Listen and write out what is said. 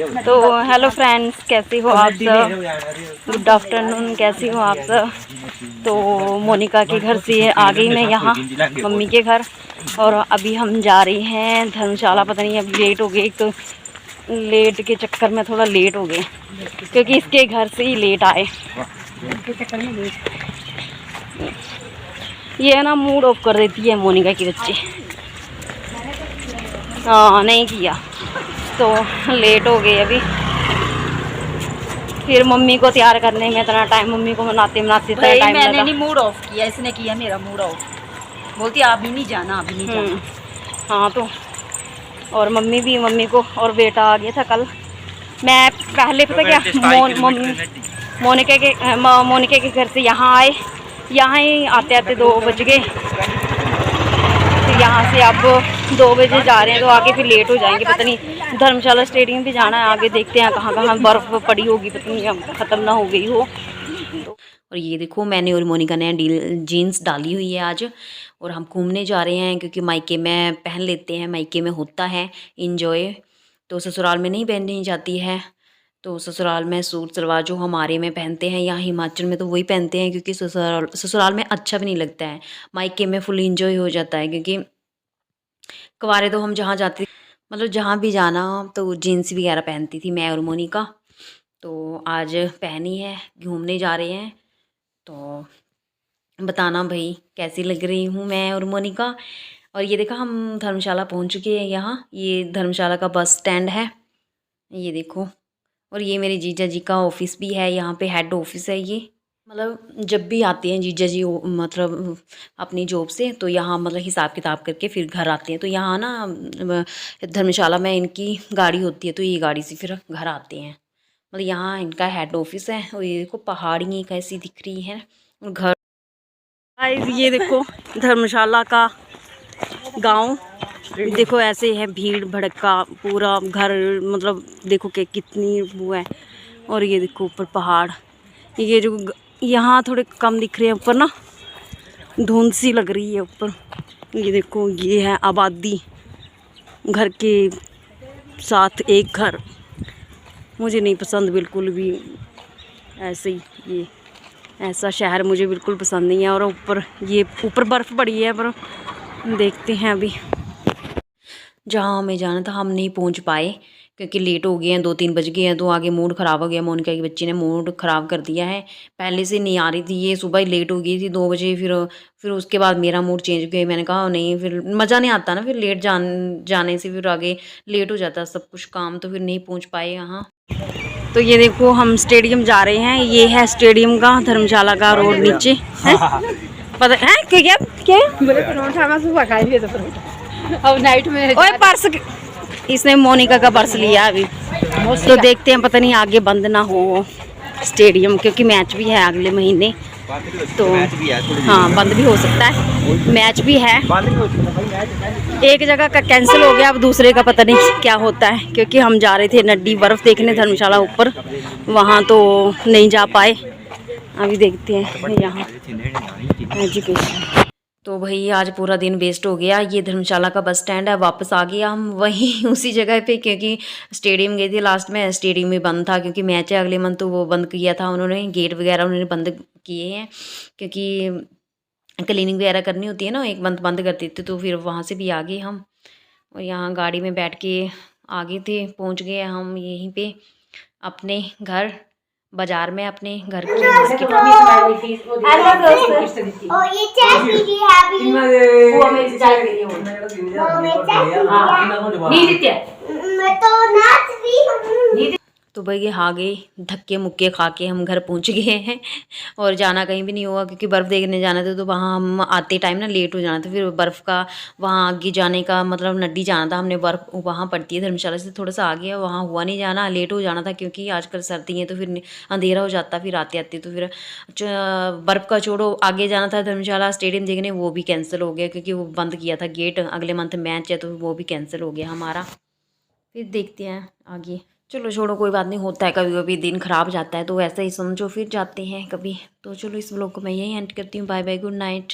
तो hello friends, कैसे हो आप सब? गुड आफ्टरनून, कैसी हो आप सब? तो मोनिका के घर से आ गई मैं यहाँ मम्मी के घर, और अभी हम जा रहे हैं धर्मशाला। पता नहीं अभी लेट हो गए, तो लेट के चक्कर में थोड़ा लेट हो गए क्योंकि इसके घर से ही लेट आए। ये ना मूड ऑफ कर देती है मोनिका की बच्ची। हाँ, नहीं किया तो लेट हो गए अभी। फिर मम्मी को तैयार करने में इतना टाइम, मम्मी को मनाते मनाते इतना टाइम लगा। मैंने नहीं मूड ऑफ किया, इसने किया मेरा मूड ऑफ। बोलती अभी नहीं जाना, अभी नहीं जाना। हाँ, तो और मम्मी को, और बेटा आ गया था कल। मैं पहले पता क्या मोनिका के घर से यहाँ आए, यहाँ ही आते आते 2 बज गए। फिर यहाँ से अब 2 बजे जा रहे हैं, तो आगे फिर लेट हो जाएंगे। पता नहीं धर्मशाला स्टेडियम भी जाना है, आगे देखते हैं कहाँ कहाँ बर्फ़ पड़ी होगी, पता नहीं ख़त्म ना हो गई हो। और ये देखो, मैंने और मोनिका ने जीन्स डाली हुई है आज, और हम घूमने जा रहे हैं क्योंकि मायके में पहन लेते हैं, मायके में होता है इंजॉय, तो ससुराल में नहीं पहनी जाती है। तो ससुराल में सूट सलवार जो हमारे में पहनते हैं, यहाँ हिमाचल में तो वही पहनते हैं, क्योंकि ससुराल में अच्छा भी नहीं लगता है। मायके में फुल इंजॉय हो जाता है, क्योंकि कुंवारे तो हम जहाँ जाते, मतलब जहाँ भी जाना तो जीन्स वगैरह पहनती थी मैं और मोनिका। तो आज पहनी है, घूमने जा रहे हैं। तो बताना भाई कैसी लग रही हूँ मैं और मोनिका। और ये देखा, हम धर्मशाला पहुँच चुके हैं। यहाँ ये धर्मशाला का बस स्टैंड है, ये देखो। और ये मेरे जीजा जी का ऑफिस भी है, यहाँ पे हेड ऑफिस है ये। मतलब जब भी आते हैं जीजा जी मतलब अपनी जॉब से, तो यहाँ मतलब हिसाब किताब करके फिर घर आते हैं। तो यहाँ ना धर्मशाला में इनकी गाड़ी होती है, तो ये गाड़ी से फिर घर आते हैं। मतलब यहाँ इनका हेड ऑफिस है। और ये देखो पहाड़ी कैसी दिख रही है, और घर। ये देखो धर्मशाला का गांव, देखो ऐसे है, भीड़ भड़का पूरा घर, मतलब देखो कि कितनी वो है। और ये देखो ऊपर पहाड़, ये जो यहाँ थोड़े कम दिख रहे हैं ऊपर ना, धुंध सी लग रही है ऊपर। ये देखो, ये है आबादी, घर के साथ एक घर। मुझे नहीं पसंद बिल्कुल भी ऐसे ही, ये ऐसा शहर मुझे बिल्कुल पसंद नहीं है। और ऊपर बर्फ़ पड़ी है, पर देखते हैं अभी। जहाँ हमें जाना था हम नहीं पहुँच पाए क्योंकि लेट हो गए हैं, 2-3 बज गए हैं। तो आगे मूड ख़राब हो गया, मोनिका की बच्ची ने मूड ख़राब कर दिया है। पहले से नहीं आ रही थी ये, सुबह ही लेट हो गई थी 2 बजे। फिर उसके बाद मेरा मूड चेंज हो गया। मैंने कहा नहीं, फिर मज़ा नहीं आता ना, फिर लेट जाने से फिर आगे लेट हो जाता सब कुछ काम, तो फिर नहीं पहुँच पाए यहाँ। तो ये देखो, हम स्टेडियम जा रहे हैं। ये है स्टेडियम का, धर्मशाला का रोड नीचे है। पता है क्या क्या अब नाइट में ओए पर्स, इसने मोनिका का पर्स लिया अभी। तो देखते हैं, पता नहीं आगे बंद ना हो स्टेडियम, क्योंकि मैच भी है अगले महीने। तो हाँ, बंद भी हो सकता है, मैच भी है। एक जगह का कैंसिल हो गया, अब दूसरे का पता नहीं क्या होता है, क्योंकि हम जा रहे थे नड्डी बर्फ़ देखने धर्मशाला ऊपर, वहाँ तो नहीं जा पाए। अभी देखते हैं यहाँ एजुकेशन। तो भाई आज पूरा दिन वेस्ट हो गया। ये धर्मशाला का बस स्टैंड है, वापस आ गया हम वहीं उसी जगह पे, क्योंकि स्टेडियम गई थी लास्ट में, स्टेडियम में बंद था क्योंकि मैच है अगले मंथ, तो वो बंद किया था उन्होंने, गेट वगैरह उन्होंने बंद किए हैं, क्योंकि क्लीनिंग वगैरह करनी होती है ना, 1 मंथ बंद कर देते। तो फिर वहाँ से भी आ गए हम, और यहाँ गाड़ी में बैठ के आ गए थे, पहुँच गए हम यहीं पे अपने घर, बाजार में अपने घर की मार्केट में। तो भाई आ गए, धक्के मुक्के खा के हम घर पहुंच गए हैं। और जाना कहीं भी नहीं हुआ, क्योंकि बर्फ़ देखने जाना था। तो वहाँ हम आते टाइम ना लेट हो जाना था, फिर बर्फ़ का वहाँ आगे जाने का मतलब नड्डी जाना था हमने, बर्फ़ वहाँ पड़ती है धर्मशाला से थोड़ा सा आगे है, वहाँ हुआ नहीं जाना, लेट हो जाना था क्योंकि आजकल सर्दी है, तो फिर अंधेरा हो जाता फिर आते आते। तो फिर बर्फ़ का छोड़ो, आगे जाना था धर्मशाला स्टेडियम देखने, वो भी कैंसिल हो गया क्योंकि वो बंद किया था गेट, अगले मंथ मैच है, तो वो भी कैंसिल हो गया हमारा। फिर देखते हैं आगे, चलो छोड़ो, कोई बात नहीं, होता है कभी कभी दिन ख़राब जाता है, तो ऐसा ही समझो, फिर जाते हैं कभी। तो चलो इस व्लॉग को मैं यही एंड करती हूँ। Bye bye, good night.